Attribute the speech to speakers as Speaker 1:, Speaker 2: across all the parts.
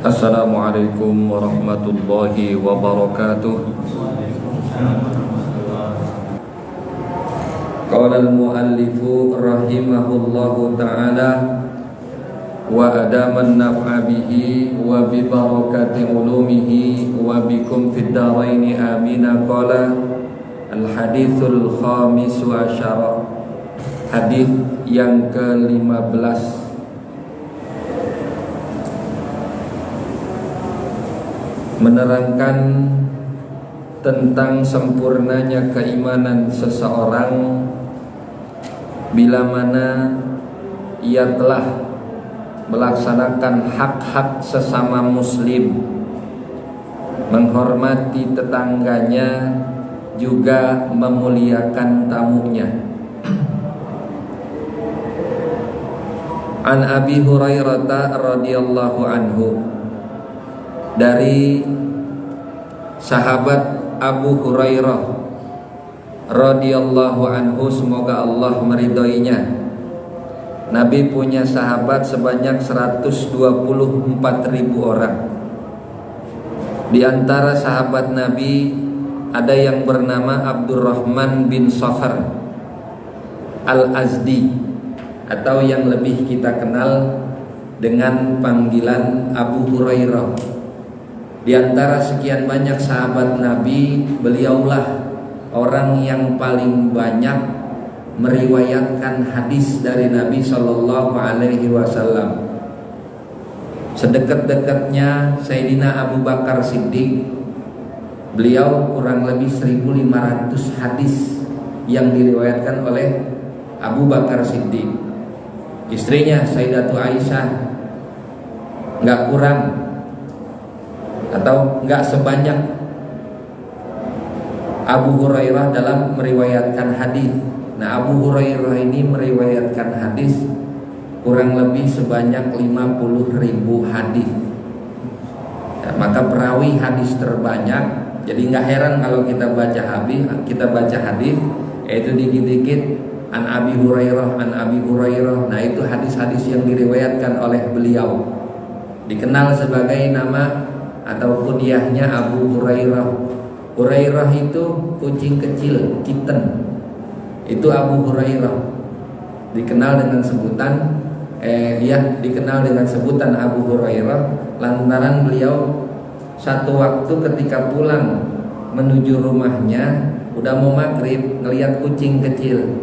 Speaker 1: Assalamualaikum warahmatullahi wabarakatuh. Qala al-muallifu rahimahullahu ta'ala wa adaman naf'a bihi wa bi barakati ulumihi wa bikum fid dharaini amina. Qala al-hadithul khamis wa asyara, hadith yang ke-15, menerangkan tentang sempurnanya keimanan seseorang bila mana ia telah melaksanakan hak-hak sesama muslim, menghormati tetangganya, juga memuliakan tamunya. An Abi Hurairah radhiyallahu anhu, dari sahabat Abu Hurairah radhiyallahu anhu, semoga Allah meridhoinya. Nabi punya sahabat sebanyak 124.000 orang. Di antara sahabat Nabi ada yang bernama Abdurrahman bin Sakhar Al-Azdi, atau yang lebih kita kenal dengan panggilan Abu Hurairah. Di antara sekian banyak sahabat Nabi, beliaulah orang yang paling banyak meriwayatkan hadis dari Nabi Shallallahu Alaihi Wasallam. Sedekat-dekatnya Sayyidina Abu Bakar Siddiq, beliau kurang lebih 1.500 hadis yang diriwayatkan oleh Abu Bakar Siddiq. Istrinya Sayyidatu Aisyah nggak kurang atau enggak sebanyak Abu Hurairah dalam meriwayatkan hadis. Nah, Abu Hurairah ini meriwayatkan hadis kurang lebih sebanyak 50.000 hadis. Nah, maka perawi hadis terbanyak. Jadi enggak heran kalau kita baca hadis, yaitu dikit-dikit an Abi Hurairah, an Abi Hurairah. Nah, itu hadis-hadis yang diriwayatkan oleh beliau. Dikenal sebagai nama atau kunyahnya Abu Hurairah. Hurairah itu kucing kecil, kitten. Itu Abu Hurairah. Dikenal dengan sebutan Abu Hurairah lantaran beliau satu waktu ketika pulang menuju rumahnya, udah mau maghrib, ngelihat kucing kecil.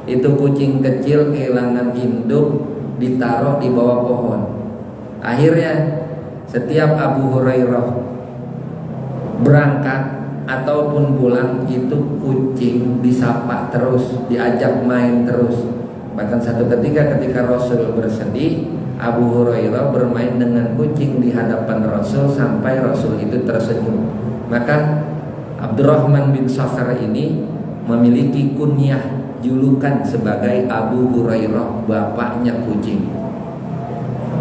Speaker 1: Itu kucing kecil kehilangan induk, ditaruh di bawah pohon. Akhirnya setiap Abu Hurairah berangkat ataupun pulang, itu kucing disapa terus, diajak main terus. Bahkan satu ketika Rasul bersedih, Abu Hurairah bermain dengan kucing di hadapan Rasul sampai Rasul itu tersenyum. Maka Abdurrahman bin Sakhar ini memiliki kunyah, julukan sebagai Abu Hurairah, bapaknya kucing.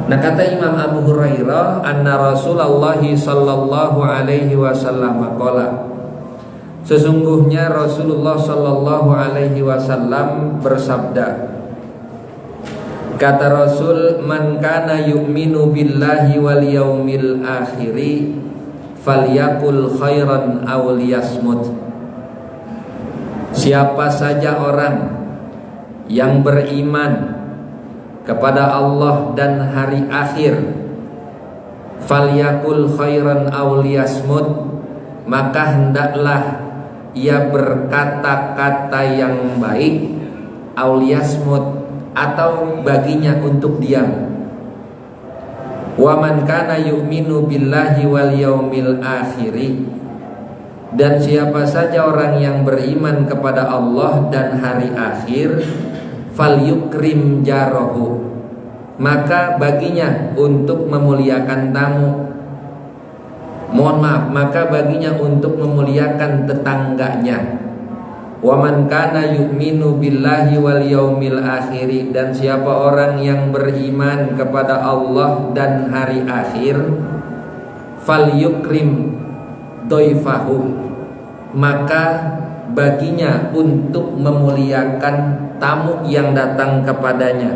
Speaker 1: Nah, kata Imam Abu Hurairah, anna Rasulullah sallallahu alaihi wasallam qala, sesungguhnya Rasulullah sallallahu alaihi wasallam bersabda. Kata Rasul, man kana yu'minu billahi wal yaumil akhiri falyakul khairan aw liyasmut. Siapa saja orang yang beriman kepada Allah dan hari akhir, falyakul khairan aw liyasmut, maka hendaklah ia berkata-kata yang baik, aw liyasmut, atau baginya untuk diam. Wa man kana yu'minu billahi wal yaumil akhiri, dan siapa saja orang yang beriman kepada Allah dan hari akhir, falyukrim jarahu, maka baginya untuk memuliakan tamu. Maka baginya untuk memuliakan tetangganya. Wa man kana yu'minu billahi wal yaumil akhiri, dan siapa orang yang beriman kepada Allah dan hari akhir, falyukrim doifahu, maka baginya untuk memuliakan tamu yang datang kepadanya.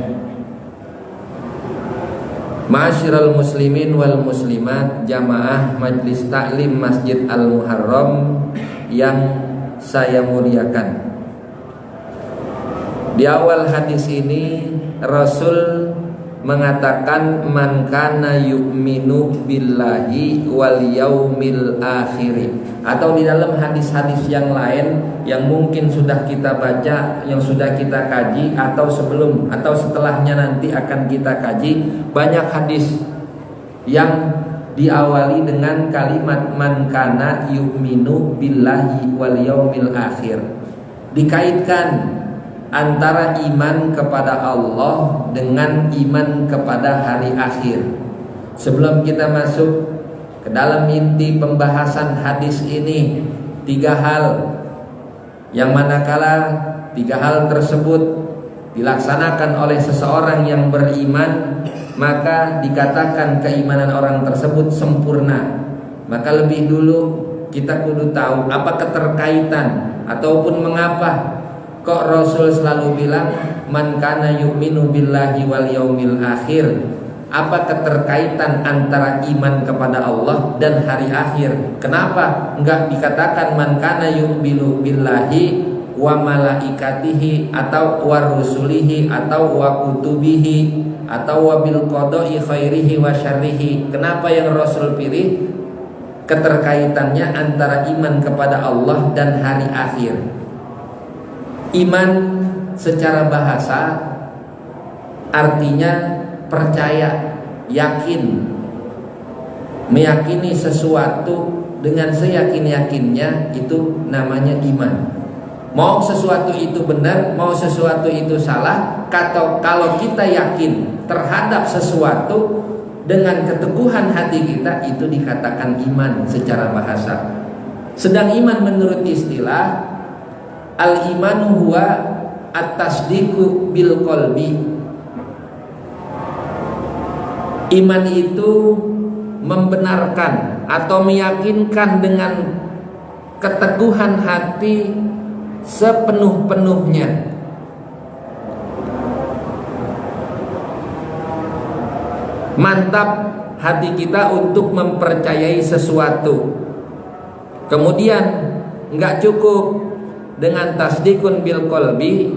Speaker 1: Ma'asyiral muslimin wal muslimat, jamaah Majlis Taklim Masjid Al-Muharram yang saya muliakan. Di awal hadis ini Rasul mengatakan man kana yu'minu billahi wal yaumil akhir, atau di dalam hadis-hadis yang lain yang mungkin sudah kita baca, yang sudah kita kaji, atau sebelum atau setelahnya nanti akan kita kaji, banyak hadis yang diawali dengan kalimat man kana yu'minu billahi wal yaumil akhir, dikaitkan antara iman kepada Allah dengan iman kepada hari akhir. Sebelum kita masuk ke dalam inti pembahasan hadis ini, 3 hal yang manakala 3 hal tersebut dilaksanakan oleh seseorang yang beriman, maka dikatakan keimanan orang tersebut sempurna. Maka lebih dulu kita kudu tahu apa keterkaitan ataupun mengapa kok Rasul selalu bilang man kana yu'minu billahi wal yaumil akhir. Apa keterkaitan antara iman kepada Allah dan hari akhir? Kenapa enggak dikatakan man kana yu'minu billahi wa malaikatihi atau wa rusulihi atau wa kutubihi atau wa bil qada'i khairihi wa syarrihi? Kenapa yang Rasul pilih keterkaitannya antara iman kepada Allah dan hari akhir? Iman secara bahasa artinya percaya, yakin, meyakini sesuatu dengan seyakin-yakinnya, itu namanya iman. Mau sesuatu itu benar, mau sesuatu itu salah, kalau kita yakin terhadap sesuatu dengan keteguhan hati kita, itu dikatakan iman secara bahasa. Sedang iman menurut istilah, al-imanu huwa at-tasdiqu bil qalbi. Iman itu membenarkan atau meyakinkan dengan keteguhan hati sepenuh-penuhnya. Mantap hati kita untuk mempercayai sesuatu. Kemudian enggak cukup dengan tasdikun bil qalbi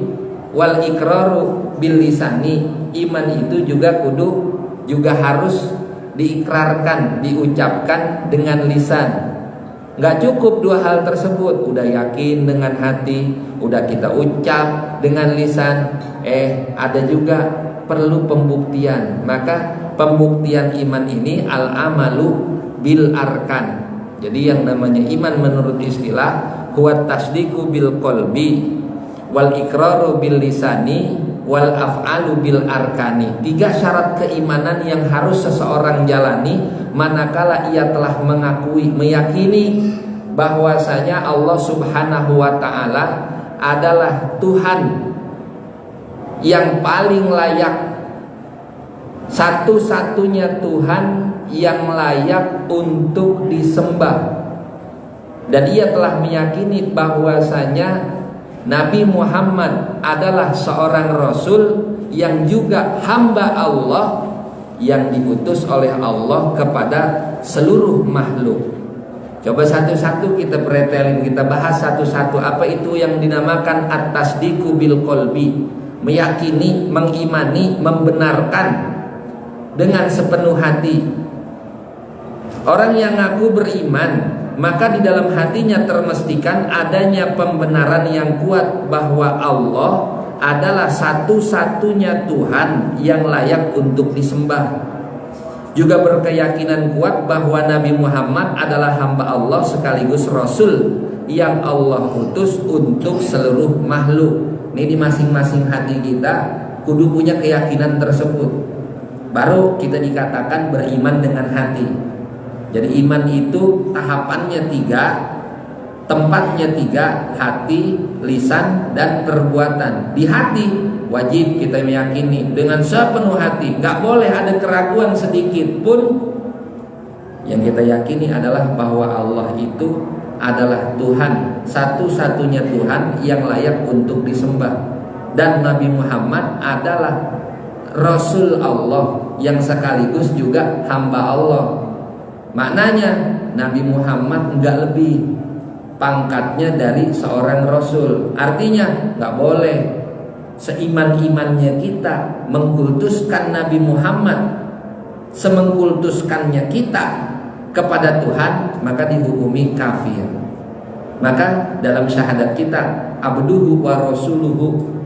Speaker 1: wal iqraru bil lisani. Iman itu juga harus diikrarkan, diucapkan dengan lisan. Enggak cukup 2 hal tersebut, udah yakin dengan hati, udah kita ucap dengan lisan, ada juga perlu pembuktian. Maka pembuktian iman ini al-amalu bil arkan. Jadi yang namanya iman menurut istilah huwa tasdiqu bil qalbi wal iqraru bil lisani wal af'alu bil arkani. 3 syarat keimanan yang harus seseorang jalani manakala ia telah mengakui, meyakini bahwasanya Allah Subhanahu wa taala adalah Tuhan yang paling layak, satu-satunya Tuhan yang layak untuk disembah. Dan ia telah meyakini bahwasanya Nabi Muhammad adalah seorang Rasul yang juga hamba Allah yang diutus oleh Allah kepada seluruh makhluk. Coba satu-satu kita pretelin, kita bahas satu-satu. Apa itu yang dinamakan at-tasdiqu bil qalbi? Meyakini, mengimani, membenarkan dengan sepenuh hati. Orang yang ngaku beriman, maka di dalam hatinya termestikan adanya pembenaran yang kuat bahwa Allah adalah satu-satunya Tuhan yang layak untuk disembah. Juga berkeyakinan kuat bahwa Nabi Muhammad adalah hamba Allah sekaligus Rasul yang Allah utus untuk seluruh makhluk. Ini di masing-masing hati kita kudu punya keyakinan tersebut, baru kita dikatakan beriman dengan hati. Jadi iman itu tahapannya 3, tempatnya 3, hati, lisan, dan perbuatan. Di hati wajib kita meyakini dengan sepenuh hati, gak boleh ada keraguan sedikit pun. Yang kita yakini adalah bahwa Allah itu adalah Tuhan, satu-satunya Tuhan yang layak untuk disembah. Dan Nabi Muhammad adalah Rasul Allah yang sekaligus juga hamba Allah. Maknanya Nabi Muhammad enggak lebih pangkatnya dari seorang Rasul. Artinya enggak boleh seiman-imannya kita mengkultuskan Nabi Muhammad semengkultuskannya kita kepada Tuhan, maka dihukumi kafir. Maka dalam syahadat kita abduhu wa rasuluhu,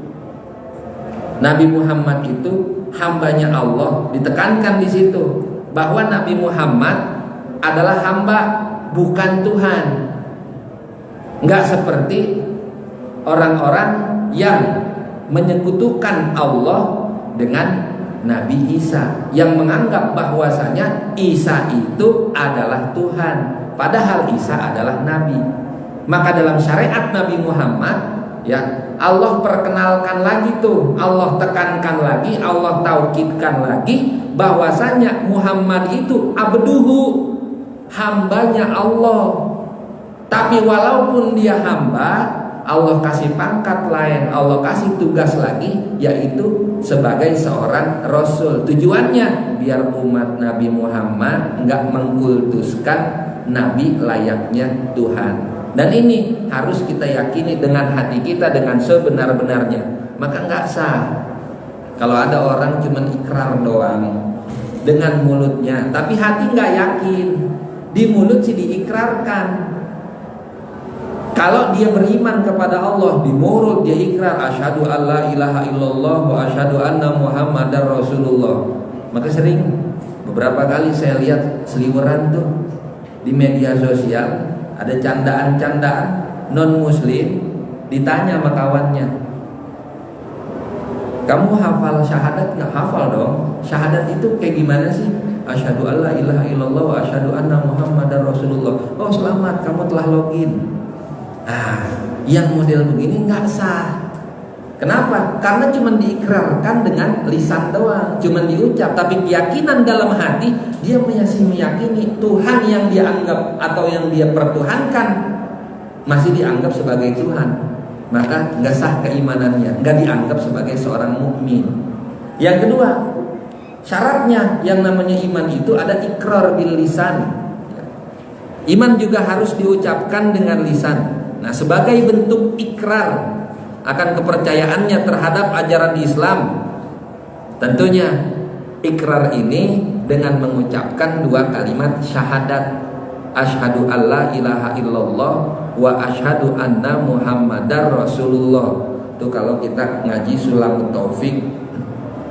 Speaker 1: Nabi Muhammad itu hambanya Allah, ditekankan di situ bahwa Nabi Muhammad adalah hamba, bukan Tuhan. Enggak seperti orang-orang yang menyekutukan Allah dengan Nabi Isa, yang menganggap bahwasanya Isa itu adalah Tuhan, padahal Isa adalah Nabi. Maka dalam syariat Nabi Muhammad, ya, Allah perkenalkan lagi tuh, Allah tekankan lagi, Allah taukidkan lagi bahwasanya Muhammad itu abduhu, hambanya Allah. Tapi walaupun dia hamba, Allah kasih pangkat lain, Allah kasih tugas lagi, yaitu sebagai seorang Rasul. Tujuannya biar umat Nabi Muhammad enggak mengkultuskan Nabi layaknya Tuhan. Dan ini harus kita yakini dengan hati kita, dengan sebenar-benarnya. Maka enggak sah kalau ada orang cuma ikrar doang dengan mulutnya, tapi hati enggak yakin. Di mulut sih diikrarkan. Kalau dia beriman kepada Allah, di mulut dia ikrar asyhadu alla ilaha illallah wa asyhadu anna muhammadar rasulullah. Maka sering beberapa kali saya lihat seliweran tuh di media sosial, ada candaan-candaan non muslim, ditanya sama kawannya, kamu hafal syahadat nggak? Hafal dong. Syahadat itu kayak gimana sih? Asyhadu alla ilaha illallah wa asyhadu anna muhammadar rasulullah. Oh selamat, kamu telah login. Yang model begini nggak sah. Kenapa? Karena cuma diikrarkan dengan lisan doang, cuma diucap, tapi keyakinan dalam hati dia masih meyakini Tuhan yang dia anggap atau yang dia pertuhankan masih dianggap sebagai Tuhan. Maka nggak sah keimanannya, nggak dianggap sebagai seorang mukmin. Yang kedua, syaratnya yang namanya iman itu ada ikrar bil lisan. Iman juga harus diucapkan dengan lisan. Nah, sebagai bentuk ikrar akan kepercayaannya terhadap ajaran Islam, tentunya ikrar ini dengan mengucapkan dua kalimat syahadat, asyhadu alla ilaha illallah wa asyhadu anna muhammadar rasulullah. Itu kalau kita ngaji Sulamut Taufik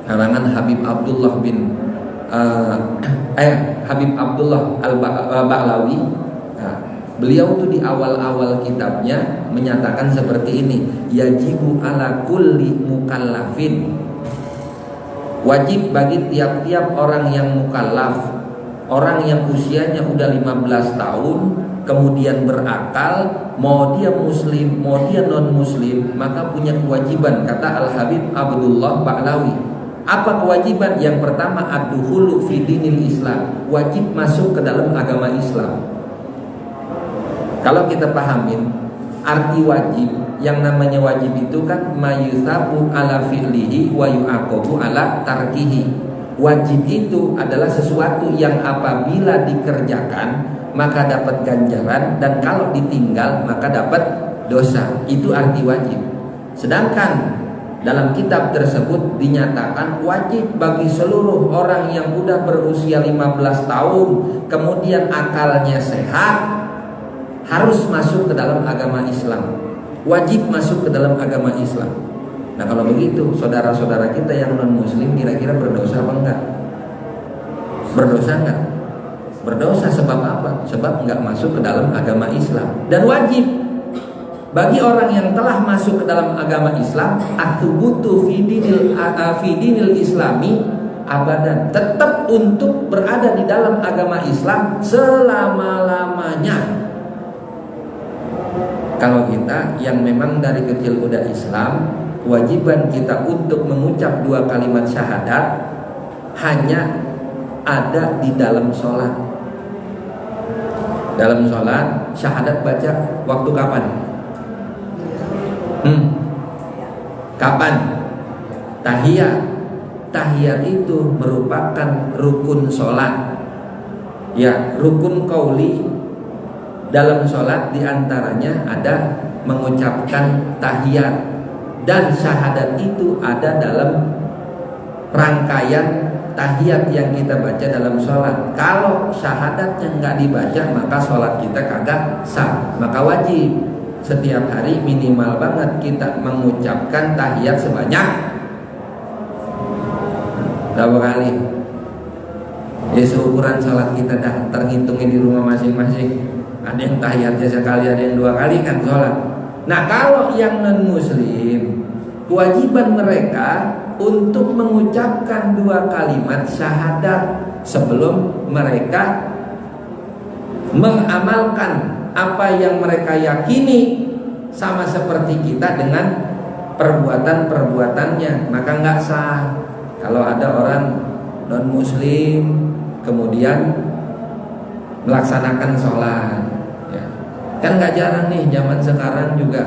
Speaker 1: karangan Habib Abdullah bin Habib Abdullah Al-Ba'lawi. Beliau tuh di awal-awal kitabnya menyatakan seperti ini, yajibu ala kulli mukallafin, wajib bagi tiap-tiap orang yang mukallaf, orang yang usianya udah 15 tahun kemudian berakal, mau dia muslim mau dia non muslim, maka punya kewajiban, kata Al-Habib Abdullah Ba'lawi. Apa kewajiban? Yang pertama, ad-dukhulu fi dinil Islam, wajib masuk ke dalam agama Islam. Kalau kita pahamin arti wajib, yang namanya wajib itu kan mayusabu ala fi'lihi wa yu'aqabu ala tarkihi. Wajib itu adalah sesuatu yang apabila dikerjakan maka dapat ganjaran, dan kalau ditinggal maka dapat dosa. Itu arti wajib. Sedangkan dalam kitab tersebut dinyatakan wajib bagi seluruh orang yang sudah berusia 15 tahun kemudian akalnya sehat, harus masuk ke dalam agama Islam, wajib masuk ke dalam agama Islam. Nah kalau begitu, saudara-saudara kita yang non muslim kira-kira berdosa apa enggak? Berdosa enggak? Berdosa. Sebab apa? Sebab enggak masuk ke dalam agama Islam. Dan wajib bagi orang yang telah masuk ke dalam agama Islam, athubutu fi dinil islami abadan, tetap untuk berada di dalam agama Islam selama-lamanya. Kalau kita yang memang dari kecil udah Islam, kewajiban kita untuk mengucap dua kalimat syahadat hanya ada di dalam sholat. Dalam sholat, syahadat baca waktu kapan? Kapan? Tahiyat. tahiyat itu merupakan rukun sholat. Ya, rukun qauli dalam sholat diantaranya ada mengucapkan tahiyat, dan syahadat itu ada dalam rangkaian tahiyat yang kita baca dalam sholat. Kalau syahadatnya nggak dibaca, maka sholat kita kagak sah. Maka wajib setiap hari minimal banget kita mengucapkan tahiyat sebanyak berapa kali? Ya seukuran sholat kita dah terhitungin di rumah masing-masing. Ada yang tahiyatnya sekali, ada yang 2 kali kan sholat. Nah kalau yang non muslim, kewajiban mereka untuk mengucapkan 2 kalimat syahadat sebelum mereka mengamalkan apa yang mereka yakini, sama seperti kita dengan perbuatan-perbuatannya. Maka nggak sah kalau ada orang non muslim kemudian melaksanakan sholat, ya. Kan nggak jarang nih zaman sekarang juga.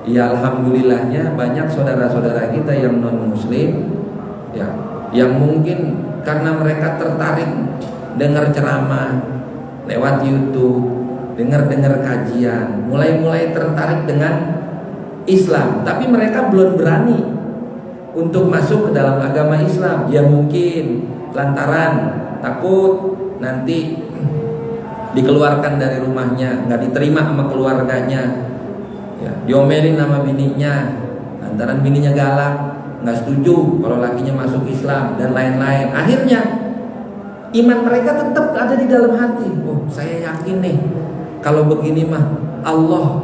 Speaker 1: Ya alhamdulillahnya banyak saudara-saudara kita yang non muslim, ya, yang mungkin karena mereka tertarik dengar ceramah lewat YouTube, dengar kajian, mulai tertarik dengan Islam, tapi mereka belum berani untuk masuk ke dalam agama Islam. Ya mungkin lantaran takut nanti dikeluarkan dari rumahnya, nggak diterima sama keluarganya, ya, diomelin sama bininya, lantaran bininya galak, nggak setuju kalau lakinya masuk Islam dan lain-lain. Akhirnya iman mereka tetap ada di dalam hati. Oh, saya yakin nih kalau begini mah Allah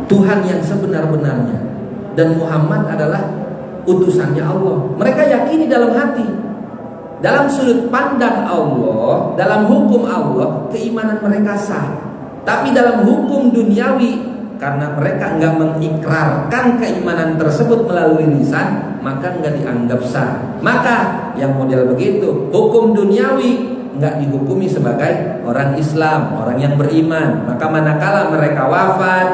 Speaker 1: Tuhan yang sebenar-benarnya dan Muhammad adalah utusannya Allah. Mereka yakini dalam hati. Dalam sudut pandang Allah, dalam hukum Allah, keimanan mereka sah. Tapi dalam hukum duniawi, karena mereka nggak mengikrarkan keimanan tersebut melalui lisan, maka nggak dianggap sah. Maka yang model begitu, hukum duniawi nggak dihukumi sebagai orang Islam, orang yang beriman. Maka manakala mereka wafat,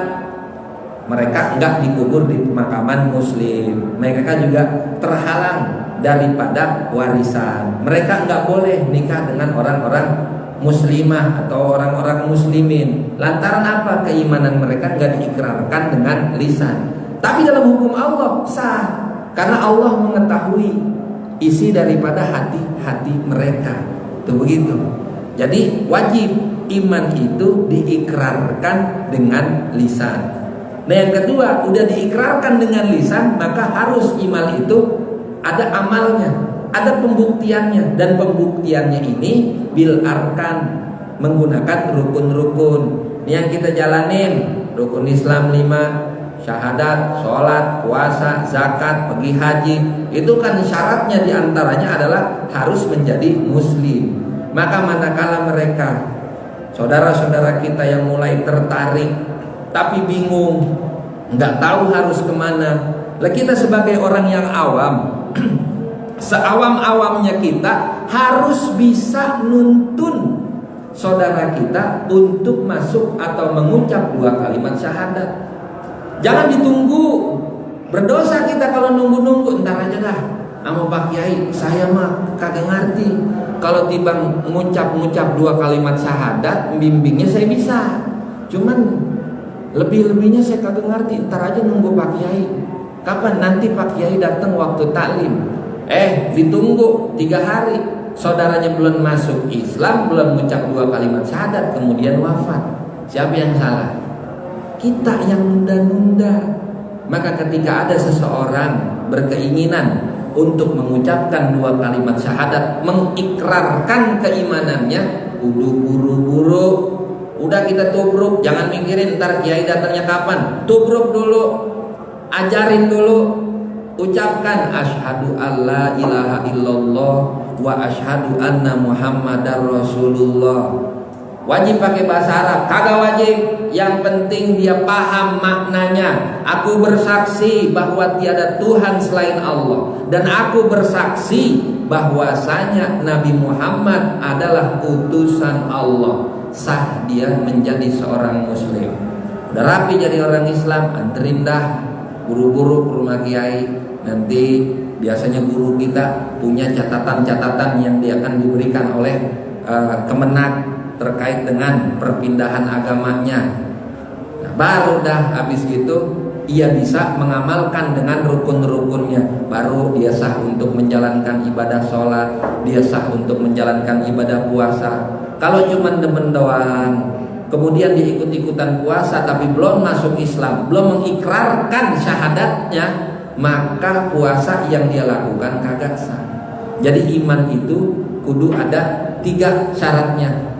Speaker 1: mereka nggak dikubur di pemakaman muslim. Mereka juga terhalang daripada warisan. Mereka nggak boleh nikah dengan orang-orang muslimah atau orang-orang muslimin. Lantaran apa? Keimanan mereka nggak diikrarkan dengan lisan. Tapi dalam hukum Allah sah, karena Allah mengetahui isi daripada hati-hati mereka. Itu begitu. Jadi wajib iman itu diikrarkan dengan lisan. Nah yang kedua, udah diikrarkan dengan lisan, maka harus iman itu ada amalnya, ada pembuktiannya, dan pembuktiannya ini bil arkan, menggunakan rukun-rukun yang kita jalanin. Rukun Islam 5, syahadat, sholat, puasa, zakat, pergi haji. Itu kan syaratnya diantaranya adalah harus menjadi muslim. Maka manakala mereka, saudara-saudara kita yang mulai tertarik tapi bingung, nggak tahu harus kemana. Lah kita sebagai orang yang awam, seawam-awamnya kita harus bisa nuntun saudara kita untuk masuk atau mengucap 2 kalimat syahadat. Jangan ditunggu. Berdosa kita kalau nunggu-nunggu, entar aja dah sama Pak Kiai, saya mah kagak ngerti. Kalau tiba ngucap-ngucap 2 kalimat syahadat, bimbingnya saya bisa, cuman lebih-lebihnya saya kagak ngerti. Entar aja nunggu Pak Kiai. Kapan? Nanti Pak Kiai datang waktu taklim. Ditunggu 3 hari, saudaranya belum masuk Islam, belum mengucap 2 kalimat syahadat, kemudian wafat. Siapa yang salah? Kita yang nunda-nunda. Maka ketika ada seseorang berkeinginan untuk mengucapkan 2 kalimat syahadat, mengikrarkan keimanannya, kudu buru-buru. Udah kita tubruk, jangan mikirin ntar Kiai datangnya kapan. Tubruk dulu, ajarin dulu, ucapkan asyhadu alla ilaha illallah wa asyhadu anna muhammadar rasulullah. Wajib pakai bahasa Arab? Kagak wajib. Yang penting dia paham maknanya. Aku bersaksi bahwa tiada Tuhan selain Allah, dan aku bersaksi bahwasanya Nabi Muhammad adalah utusan Allah. Sah dia menjadi seorang muslim. Udah rapi jadi orang Islam, anterin dah buru-buru ke rumah Kiai. Nanti biasanya guru kita punya catatan-catatan yang dia akan diberikan oleh Kemenak terkait dengan perpindahan agamanya. Nah, baru dah habis gitu ia bisa mengamalkan dengan rukun-rukunnya, baru dia sah untuk menjalankan ibadah sholat, dia sah untuk menjalankan ibadah puasa. Kalau cuma demen doang, kemudian dia ikut-ikutan puasa tapi belum masuk Islam, belum mengikrarkan syahadatnya, maka puasa yang dia lakukan kagak sah. Jadi iman itu kudu ada 3 syaratnya.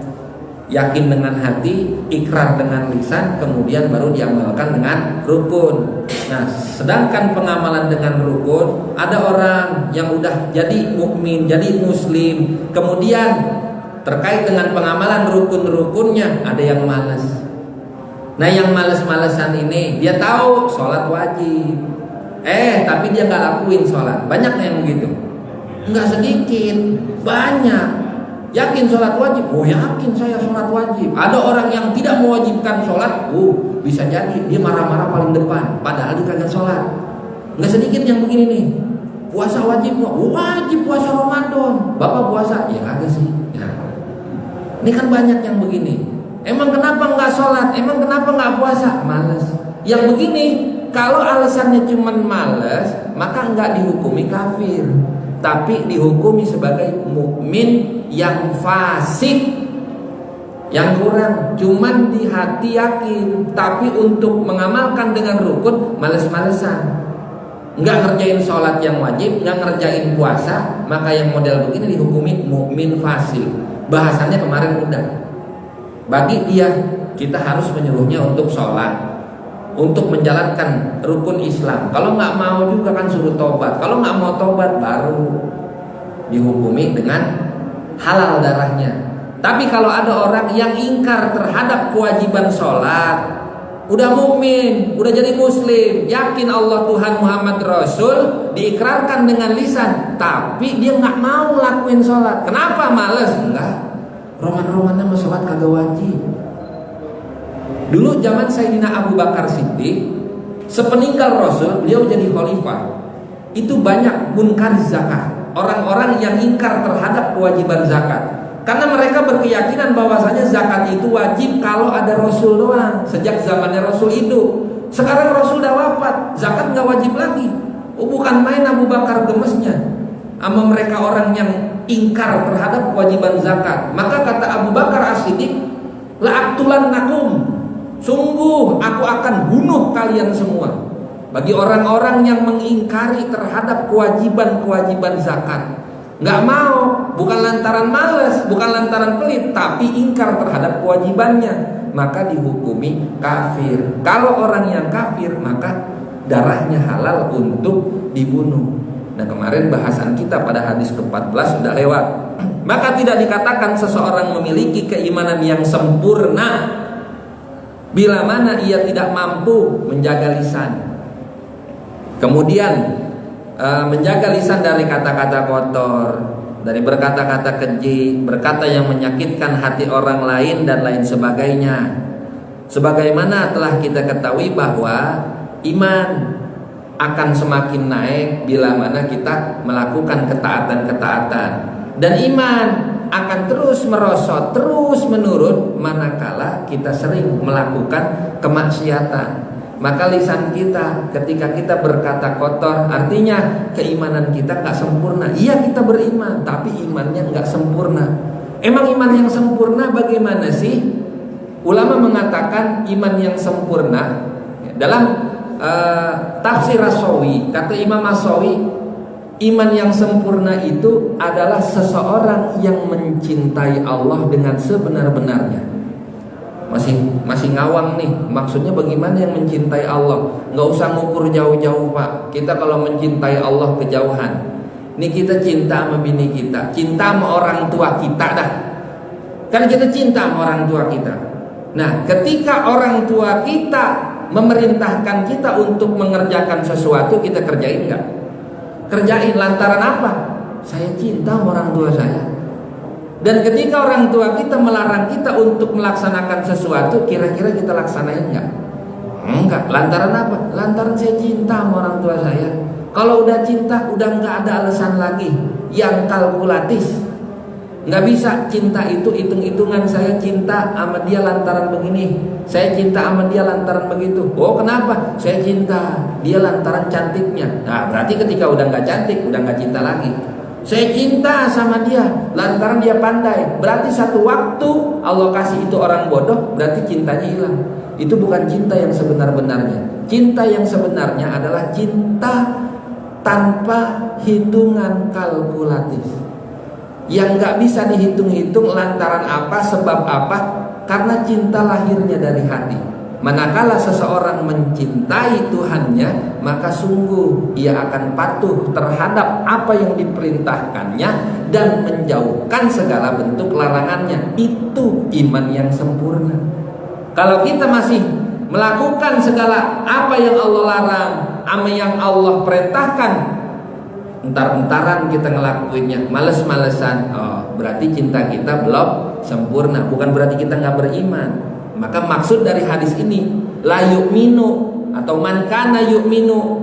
Speaker 1: Yakin dengan hati, ikrar dengan lisan, kemudian baru diamalkan dengan rukun. Nah, sedangkan pengamalan dengan rukun, ada orang yang udah jadi mukmin, jadi muslim, kemudian terkait dengan pengamalan rukun-rukunnya ada yang malas. Nah, yang malas-malesan ini dia tahu sholat wajib, tapi dia nggak lakuin sholat. Banyak yang begitu, nggak sedikit, banyak. Yakin sholat wajib? Oh yakin saya sholat wajib. Ada orang yang tidak mewajibkan sholat, bisa jadi dia marah-marah paling depan, padahal dia kagak sholat. Nggak sedikit yang begini nih. Puasa wajib nggak? Wajib puasa Ramadan. Bapak puasa? Ya kagak sih. Ya. Ini kan banyak yang begini. Emang kenapa nggak sholat? Emang kenapa nggak puasa? Males. Yang begini, kalau alasannya cuma males, maka nggak dihukumi kafir, tapi dihukumi sebagai mukmin yang fasik, yang kurang. Cuman di hati yakin, tapi untuk mengamalkan dengan rukun males-malesan, nggak ngerjain sholat yang wajib, nggak ngerjain puasa, maka yang model begini dihukumi mukmin fasik. Bahasannya kemarin udah. Bagi dia, kita harus menyuruhnya untuk sholat, untuk menjalankan rukun Islam. Kalau nggak mau juga kan suruh tobat. Kalau nggak mau tobat baru dihukumi dengan halal darahnya. Tapi kalau ada orang yang ingkar terhadap kewajiban sholat, udah mukmin, udah jadi muslim, yakin Allah Tuhan Muhammad Rasul, diikrarkan dengan lisan, tapi dia nggak mau lakuin sholat. Kenapa? Males? Enggak. Roman-romannya mau sholat kagak wajib. Dulu zaman Sayyidina Abu Bakar Siddiq, sepeninggal Rasul, beliau jadi khalifah. Itu banyak munkar zakat, orang-orang yang ingkar terhadap kewajiban zakat. Karena mereka berkeyakinan bahwasanya zakat itu wajib kalau ada Rasul doang. Sejak zamannya Rasul hidup. Sekarang Rasul udah wafat, zakat nggak wajib lagi. Bukan main Abu Bakar gemesnya sama mereka orang yang ingkar terhadap kewajiban zakat. Maka kata Abu Bakar As-Siddiq, la'aqtulannakum, sungguh aku akan bunuh kalian semua. Bagi orang-orang yang mengingkari terhadap kewajiban-kewajiban zakat, nggak mau, bukan lantaran malas, bukan lantaran pelit, tapi ingkar terhadap kewajibannya, maka dihukumi kafir. Kalau orang yang kafir, maka darahnya halal untuk dibunuh. Nah, kemarin bahasan kita pada hadis ke-14 sudah lewat. Maka tidak dikatakan seseorang memiliki keimanan yang sempurna bila mana ia tidak mampu menjaga lisan. Kemudian menjaga lisan dari kata-kata kotor, dari berkata-kata keji, berkata yang menyakitkan hati orang lain dan lain sebagainya. Sebagaimana telah kita ketahui bahwa iman akan semakin naik bila mana kita melakukan ketaatan-ketaatan, dan iman akan terus merosot, terus menurun manakala kita sering melakukan kemaksiatan. Maka lisan kita ketika kita berkata kotor, artinya keimanan kita gak sempurna. Iya, kita beriman, tapi imannya gak sempurna. Emang iman yang sempurna bagaimana sih? Ulama mengatakan iman yang sempurna dalam tafsir As-Sawi, kata Imam As-Sawi, iman yang sempurna itu adalah seseorang yang mencintai Allah dengan sebenar-benarnya. Masih ngawang nih, maksudnya bagaimana yang mencintai Allah? Nggak usah ngukur jauh-jauh Pak. Kita kalau mencintai Allah kejauhan. Ini kita cinta sama bini kita, cinta sama orang tua kita dah. Kan kita cinta sama orang tua kita. Nah, ketika orang tua kita memerintahkan kita untuk mengerjakan sesuatu, kita kerjain nggak? Kerjain lantaran apa? Saya cinta sama orang tua saya. Dan ketika orang tua kita melarang kita untuk melaksanakan sesuatu, kira-kira kita laksanain nggak? Enggak. Lantaran apa? Lantaran saya cinta sama orang tua saya. Kalau udah cinta, udah nggak ada alasan lagi yang kalkulatif. Nggak bisa cinta itu hitung-hitungan. Saya cinta sama dia lantaran begini, saya cinta sama dia lantaran begitu. Oh kenapa? Saya cinta dia lantaran cantiknya. Nah berarti ketika udah nggak cantik, udah nggak cinta lagi. Saya cinta sama dia lantaran dia pandai. Berarti satu waktu Allah kasih itu orang bodoh, berarti cintanya hilang. Itu bukan cinta yang sebenar-benarnya. Cinta yang sebenarnya adalah cinta tanpa hitungan kalkulatif, yang nggak bisa dihitung-hitung lantaran apa, sebab apa, karena cinta lahirnya dari hati. Manakala seseorang mencintai Tuhannya, maka sungguh ia akan patuh terhadap apa yang diperintahkannya dan menjauhkan segala bentuk larangannya. Itu iman yang sempurna. Kalau kita masih melakukan segala apa yang Allah larang, apa yang Allah perintahkan, entar-entaran kita ngelakuinnya, males-malesan, berarti cinta kita belum sempurna. Bukan berarti kita nggak beriman. Maka maksud dari hadis ini, la yu'minu atau man kana yu'minu,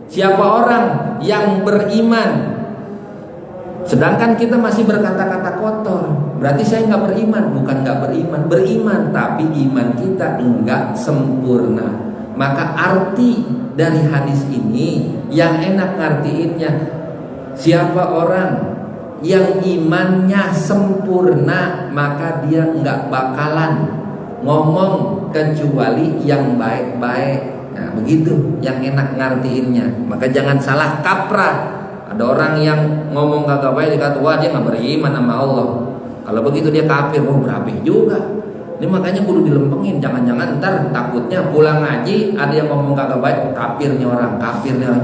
Speaker 1: siapa orang yang beriman sedangkan kita masih berkata-kata kotor, berarti saya nggak beriman. Bukan nggak beriman, beriman, tapi iman kita enggak sempurna. Maka arti dari hadis ini yang enak ngartiinnya, siapa orang yang imannya sempurna, maka dia nggak bakalan ngomong kecuali yang baik-baik. Nah begitu yang enak ngartiinnya. Maka jangan salah kaprah. Ada orang yang ngomong kagak baik dikata wah dia nggak beriman sama Allah. Kalau begitu dia kafir. Oh berabeh juga. Ini makanya kudu dilempengin. Jangan-jangan ntar takutnya pulang ngaji ada yang ngomong kagak baik, kafirnya orang.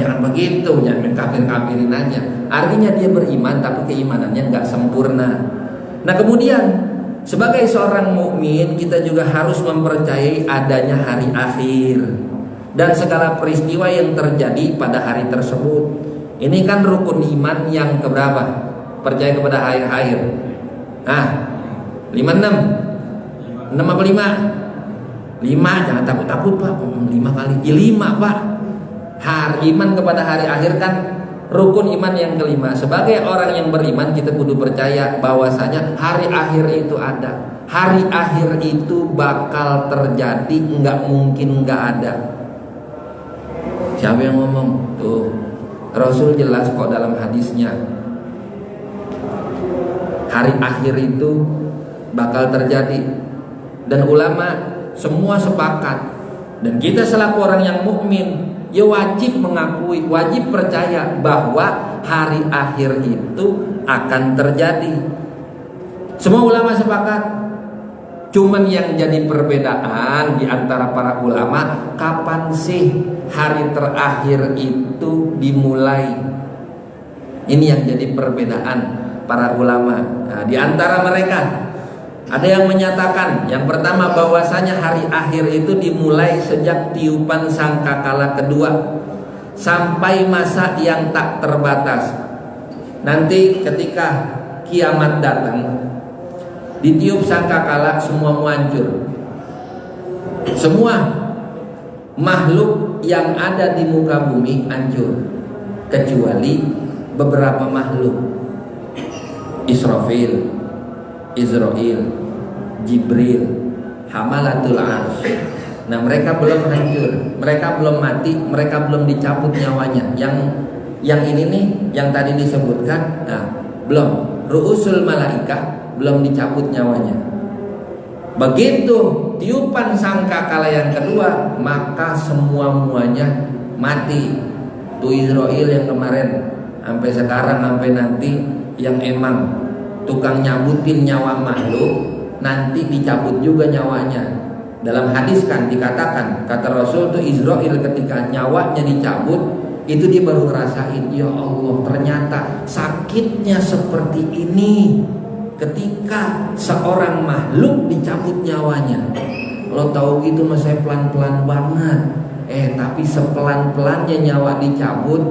Speaker 1: Jangan begitu, jangan kafir-kafirin aja. Artinya dia beriman tapi keimanannya nggak sempurna. Nah kemudian sebagai seorang mukmin kita juga harus mempercayai adanya hari akhir dan segala peristiwa yang terjadi pada hari tersebut. Ini kan rukun iman yang keberapa? Percaya kepada hari akhir. Nah, 5 6 apa 5? 5, jangan takut-takut Pak, 5 kali. Ya 5 Pak. Iman kepada hari akhir kan rukun iman yang kelima. Sebagai orang yang beriman kita kudu percaya bahwasanya hari akhir itu ada. Hari akhir itu bakal terjadi, nggak mungkin nggak ada. Siapa yang ngomong? Tuh, Rasul jelas kok dalam hadisnya. Hari akhir itu bakal terjadi. Dan ulama semua sepakat. Dan kita selaku orang yang mukmin, ya wajib mengakui, wajib percaya bahwa hari akhir itu akan terjadi. Semua ulama sepakat. Cuman yang jadi perbedaan di antara para ulama, kapan sih hari terakhir itu dimulai? Ini yang jadi perbedaan para ulama. Nah, di antara mereka ada yang menyatakan, yang pertama bahwasanya hari akhir itu dimulai sejak tiupan sangkakala kedua sampai masa yang tak terbatas. Nanti ketika kiamat datang, ditiup sangkakala semua hancur. Semua makhluk yang ada di muka bumi hancur kecuali beberapa makhluk. Israfil, Israel, Jibril, Hamalatul Arsy. Nah mereka belum hancur, mereka belum mati, mereka belum dicabut nyawanya. Yang ini nih, yang tadi disebutkan, nah belum. Ru'usul malaikah belum dicabut nyawanya. Begitu tiupan sangkakala yang kedua, maka muanya mati. Tuh Israel yang kemarin, sampai sekarang, sampai nanti yang emang tukang nyabutin nyawa makhluk, nanti dicabut juga nyawanya. Dalam hadis kan dikatakan, kata Rasul tuh Israel ketika nyawanya dicabut, itu dia baru ngerasain, ya Allah ternyata sakitnya seperti ini ketika seorang makhluk dicabut nyawanya. Kalau tahu gitu mah saya pelan-pelan banget. Tapi sepelan-pelannya nyawa dicabut,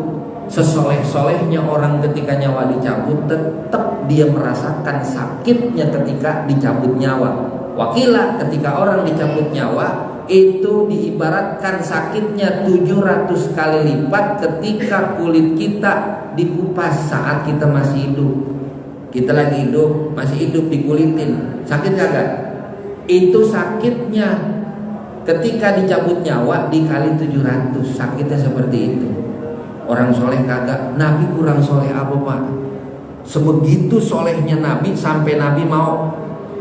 Speaker 1: sesoleh-solehnya orang ketika nyawa dicabut, tetap dia merasakan sakitnya ketika dicabut nyawa. Wakila ketika orang dicabut nyawa, itu diibaratkan sakitnya 700 kali lipat ketika kulit kita dikupas saat kita masih hidup. Kita lagi hidup, masih hidup dikulitin, sakit kagak? Itu sakitnya ketika dicabut nyawa dikali 700, sakitnya seperti itu. Orang soleh kagak? Nabi kurang soleh apa Pak? Sebegitu solehnya Nabi sampai Nabi mau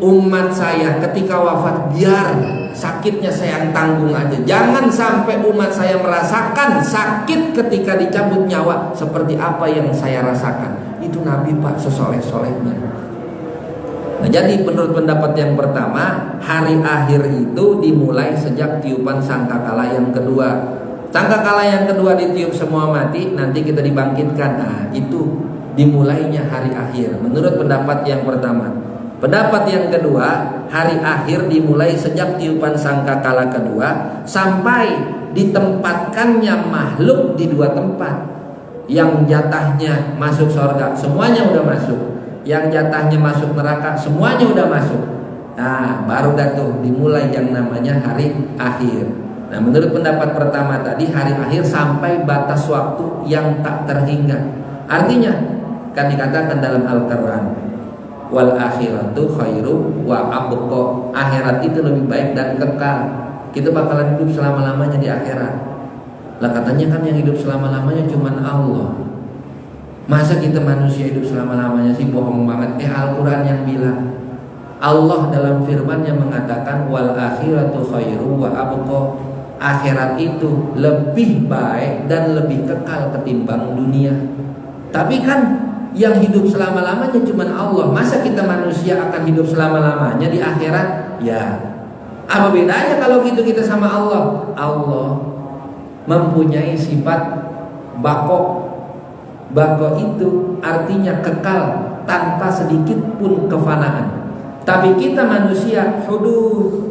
Speaker 1: umat saya ketika wafat biar sakitnya saya yang tanggung aja. Jangan sampai umat saya merasakan sakit ketika dicabut nyawa seperti apa yang saya rasakan. Itu Nabi Pak sesoleh-solehnya. Nah, jadi menurut pendapat yang pertama, hari akhir itu dimulai sejak tiupan sangkakala yang kedua. Sangkakala yang kedua ditiup semua mati, nanti kita dibangkitkan. Nah, itu dimulainya hari akhir. Menurut pendapat yang pertama. Pendapat yang kedua, hari akhir dimulai sejak tiupan sangkakala kedua sampai ditempatkannya makhluk di dua tempat. Yang jatahnya masuk surga semuanya udah masuk, yang jatahnya masuk neraka semuanya udah masuk. Nah, baru tuh dimulai yang namanya hari akhir. Nah, menurut pendapat pertama tadi, hari akhir sampai batas waktu yang tak terhingga. Artinya kan dikatakan dalam Al-Quran, wal akhiratu khairu wa abqa. Akhirat itu lebih baik dan kekal. Kita bakalan hidup selama-lamanya di akhirat. Lah katanya kan yang hidup selama-lamanya cuman Allah. Masa kita manusia hidup selama-lamanya sih? Bohong banget. Al-Quran yang bilang, Allah dalam firman-Nya mengatakan wal akhiratu khairu wa abqa. Akhirat itu lebih baik dan lebih kekal ketimbang dunia. Tapi kan yang hidup selama-lamanya cuma Allah. Masa kita manusia akan hidup selama-lamanya di akhirat? Ya, apa bedanya kalau gitu kita sama Allah? Allah mempunyai sifat bako. Bako itu artinya kekal tanpa sedikit pun kefanaan. Tapi kita manusia hudus.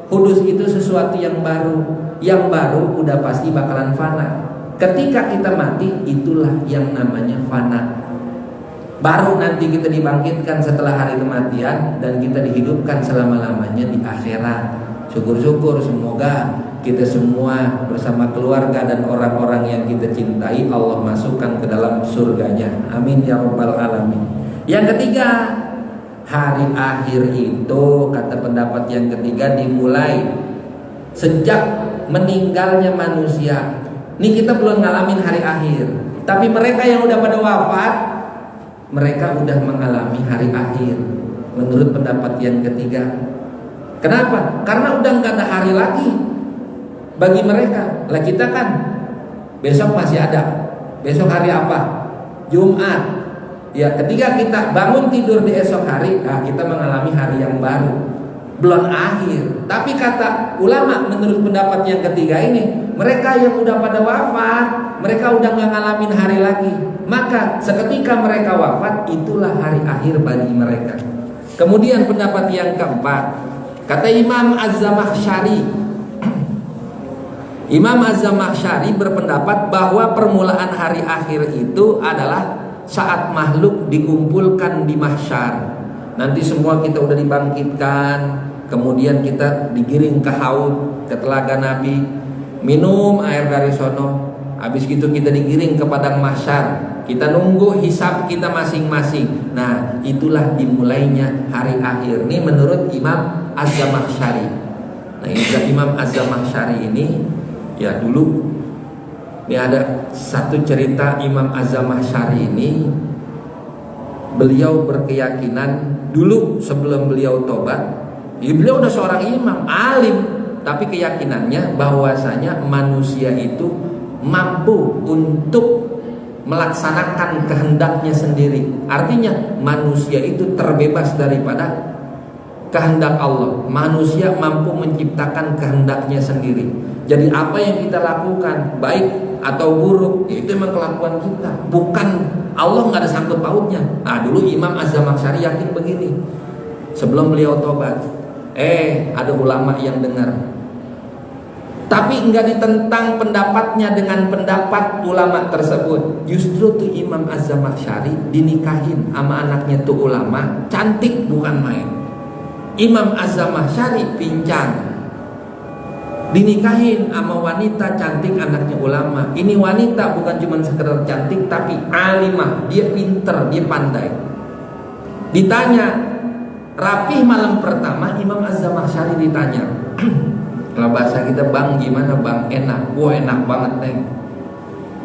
Speaker 1: Hudus itu sesuatu yang baru. Yang baru udah pasti bakalan fana. Ketika kita mati, itulah yang namanya fana. Baru nanti kita dibangkitkan setelah hari kematian dan kita dihidupkan selama-lamanya di akhirat. Syukur-syukur semoga kita semua bersama keluarga dan orang-orang yang kita cintai Allah masukkan ke dalam surganya. Amin ya rabbal alamin. Yang ketiga, hari akhir itu kata pendapat yang ketiga dimulai sejak meninggalnya manusia. Ini kita belum ngalamin hari akhir, tapi mereka yang udah pada wafat, mereka udah mengalami hari akhir. Menurut pendapat yang ketiga. Kenapa? Karena udah nggak ada hari lagi bagi mereka. Lah kita kan besok masih ada. Besok hari apa? Jumat. Ya, ketika kita bangun tidur di esok hari, nah kita mengalami hari yang baru. Belum akhir. Tapi kata ulama menurut pendapat yang ketiga ini, mereka yang udah pada wafat, mereka udah nggak ngalamin hari lagi. Maka seketika mereka wafat, itulah hari akhir bagi mereka. Kemudian pendapat yang keempat, kata Imam Az-Zamakhsyari. Imam Az-Zamakhsyari berpendapat bahwa permulaan hari akhir itu adalah saat makhluk dikumpulkan di mahsyar. Nanti semua kita udah dibangkitkan, kemudian kita digiring ke haud, ke telaga Nabi, minum air dari sono. Habis itu kita digiring ke padang mahsyar. Kita nunggu hisab kita masing-masing. Nah, itulah dimulainya hari akhir. Ini menurut Imam Az-Zamakhsyari. Nah, Imam Az-Zamakhsyari ini ya dulu ini ada satu cerita Imam Az-Zamakhsyari ini. Beliau berkeyakinan dulu sebelum beliau tobat, ya beliau udah seorang imam, alim, tapi keyakinannya bahwasanya manusia itu mampu untuk melaksanakan kehendaknya sendiri. Artinya manusia itu terbebas daripada kehendak Allah. Manusia mampu menciptakan kehendaknya sendiri. Jadi apa yang kita lakukan, baik atau buruk, ya itu memang kelakuan kita, bukan Allah, nggak ada sangkut pautnya. Nah, dulu Imam Az-Zamakhsyari yakin begini sebelum beliau tobat. Ada ulama yang dengar, tapi nggak ditentang pendapatnya dengan pendapat ulama tersebut. Justru tuh Imam Az-Zamakhsyari dinikahin sama anaknya tuh ulama, cantik bukan main. Imam Az-Zamakhsyari pincang. dinikahin sama wanita cantik anaknya ulama. Ini wanita bukan cuma sekedar cantik tapi alimah, dia pinter, dia pandai. Ditanya rapih malam pertama, Imam Az-Zamakhsyari ditanya kalau bahasa kita, bang gimana bang, enak? Wah enak banget neng,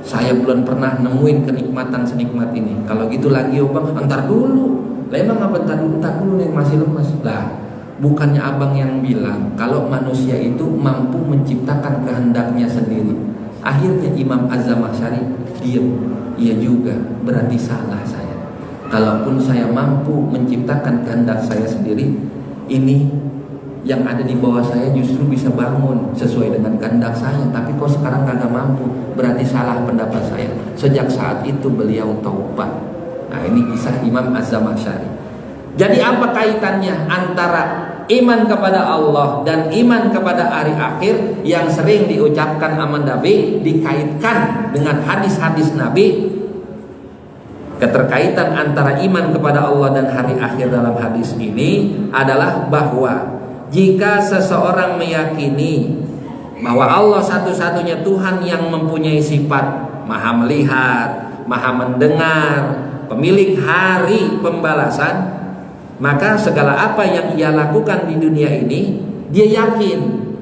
Speaker 1: saya belum pernah nemuin kenikmatan senikmat ini. Kalau gitu lagi oh bang, entar dulu lah. Emang apa entar dulu neng, masih lemas lah. Bukannya abang yang bilang kalau manusia itu mampu menciptakan kehendaknya sendiri. Akhirnya Imam Az-Zamakhsyari diam. Iya juga, berarti salah saya. Kalaupun saya mampu menciptakan kehendak saya sendiri, ini yang ada di bawah saya justru bisa bangun sesuai dengan kehendak saya. Tapi kok sekarang kagak mampu, berarti salah pendapat saya. Sejak saat itu beliau taubat. Nah ini kisah Imam Az-Zamakhsyari. Jadi apa kaitannya antara iman kepada Allah dan iman kepada hari akhir yang sering diucapkan sama Nabi dikaitkan dengan hadis-hadis Nabi? Keterkaitan antara iman kepada Allah dan hari akhir dalam hadis ini adalah bahwa jika seseorang meyakini bahwa Allah satu-satunya Tuhan yang mempunyai sifat maha melihat, maha mendengar, pemilik hari pembalasan, maka segala apa yang ia lakukan di dunia ini, dia yakin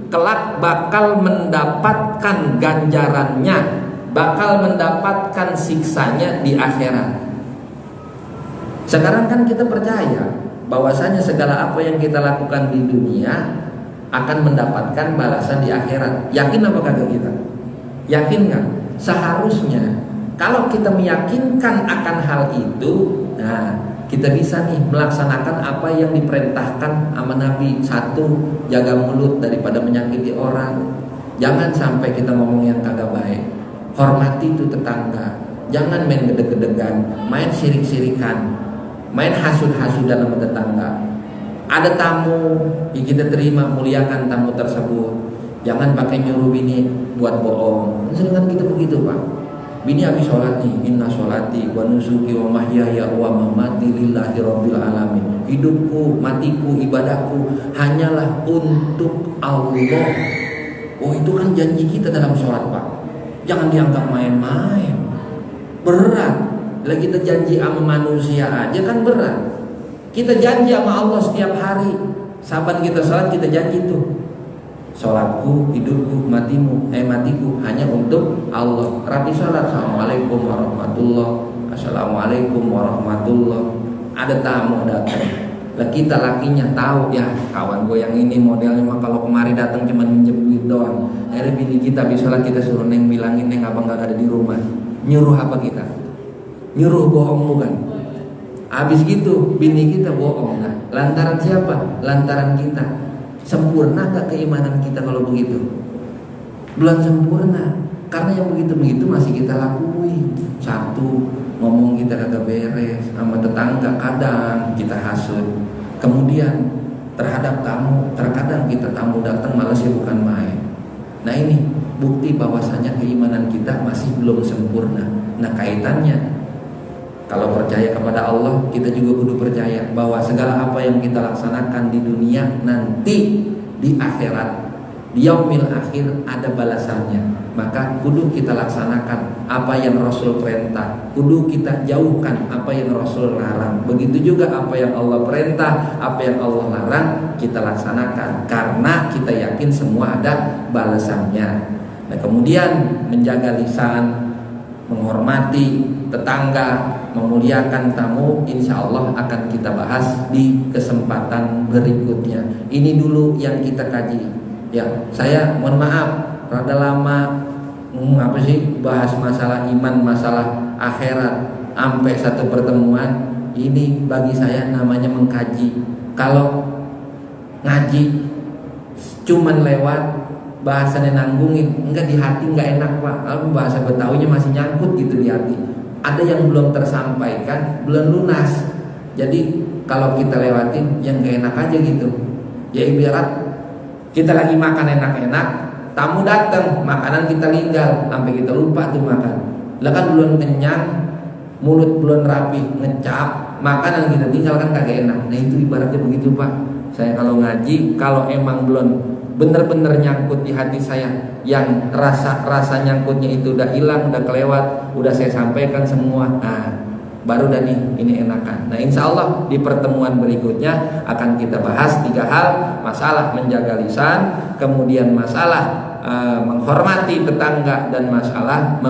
Speaker 1: kelak bakal mendapatkan ganjarannya, bakal mendapatkan siksanya di akhirat. Sekarang kan kita percaya bahwasanya segala apa yang kita lakukan di dunia akan mendapatkan balasan di akhirat. Yakin apa kagak kita? Yakin nggak? Seharusnya kalau kita meyakinkan akan hal itu, nah kita bisa nih melaksanakan apa yang diperintahkan sama Nabi. Satu, jaga mulut daripada menyakiti orang. Jangan sampai kita ngomong yang kagak baik. Hormati itu tetangga. Jangan main gedeg-gedegan, main sirik-sirikan, main hasud-hasudan sama tetangga. Ada tamu, ya kita terima, muliakan tamu tersebut. Jangan pakai nyuruh bini buat bohong. Seringan kita begitu pak. Bini habis sholat nih, inna sholati wa nusuki wa mahyaya wa mamati lillahi rabbil alamin. Hidupku, matiku, ibadahku hanyalah untuk Allah. Oh itu kan janji kita dalam sholat pak. Jangan dianggap main-main. Berat. Lah kita janji sama manusia aja kan berat. Kita janji sama Allah setiap hari. Saban kita sholat kita janji tuh. Sholatku, hidupku, matiku hanya untuk Allah. Rapi sholat. Assalamualaikum warahmatullahi. Assalamualaikum warahmatullahi. Ada tamu datang. Lah kita lakinya tahu ya kawan gue yang ini modelnya mah kalau kemari datang cuma minjem duit doang. Akhirnya bini kita habis sholat kita suruh neng bilangin neng abang gak ada di rumah. Nyuruh apa kita? Nyuruh bohong bukan? Habis gitu bini kita bohong. Nah, lantaran siapa? Lantaran kita. Sempurna gak keimanan kita kalau begitu? Belum sempurna. Karena yang begitu-begitu masih kita lakui. Satu, ngomong kita kagak beres sama tetangga, kadang kita hasut. Kemudian terhadap tamu, terkadang kita tamu datang malah sih bukan main. Nah ini bukti bahwasanya keimanan kita masih belum sempurna. Nah kaitannya, kalau percaya kepada Allah, kita juga kudu percaya bahwa segala apa yang kita laksanakan di dunia nanti di akhirat, di yaumil akhir ada balasannya. Maka kudu kita laksanakan apa yang Rasul perintah, kudu kita jauhkan apa yang Rasul larang. Begitu juga apa yang Allah perintah, apa yang Allah larang kita laksanakan karena kita yakin semua ada balasannya. Nah kemudian menjaga lisan, menghormati tetangga, memuliakan tamu, insya Allah akan kita bahas di kesempatan berikutnya. Ini dulu yang kita kaji. Ya, saya mohon maaf, rada lama bahas masalah iman, masalah akhirat sampai satu pertemuan. Ini bagi saya namanya mengkaji. Kalau ngaji cuman lewat bahasanya nanggungin, enggak di hati enggak enak pak. Lalu bahasa Betawinya masih nyangkut gitu di hati. Ada yang belum tersampaikan, belum lunas. Jadi kalau kita lewatin yang gak enak aja gitu. Ya ibarat kita lagi makan enak-enak, tamu datang, makanan kita tinggal, sampai kita lupa tuh makan. Lah kan belum kenyang, mulut belum rapi, ngecap, makanan kita tinggal kan kagak enak. Nah itu ibaratnya begitu pak. Saya kalau ngaji, kalau emang belum bener-bener nyangkut di hati saya, yang rasa nyangkutnya itu udah hilang, udah kelewat, udah saya sampaikan semua, nah baru dah nih ini enakan. Nah insya Allah di pertemuan berikutnya akan kita bahas 3 hal: masalah menjaga lisan, kemudian masalah menghormati tetangga, dan masalah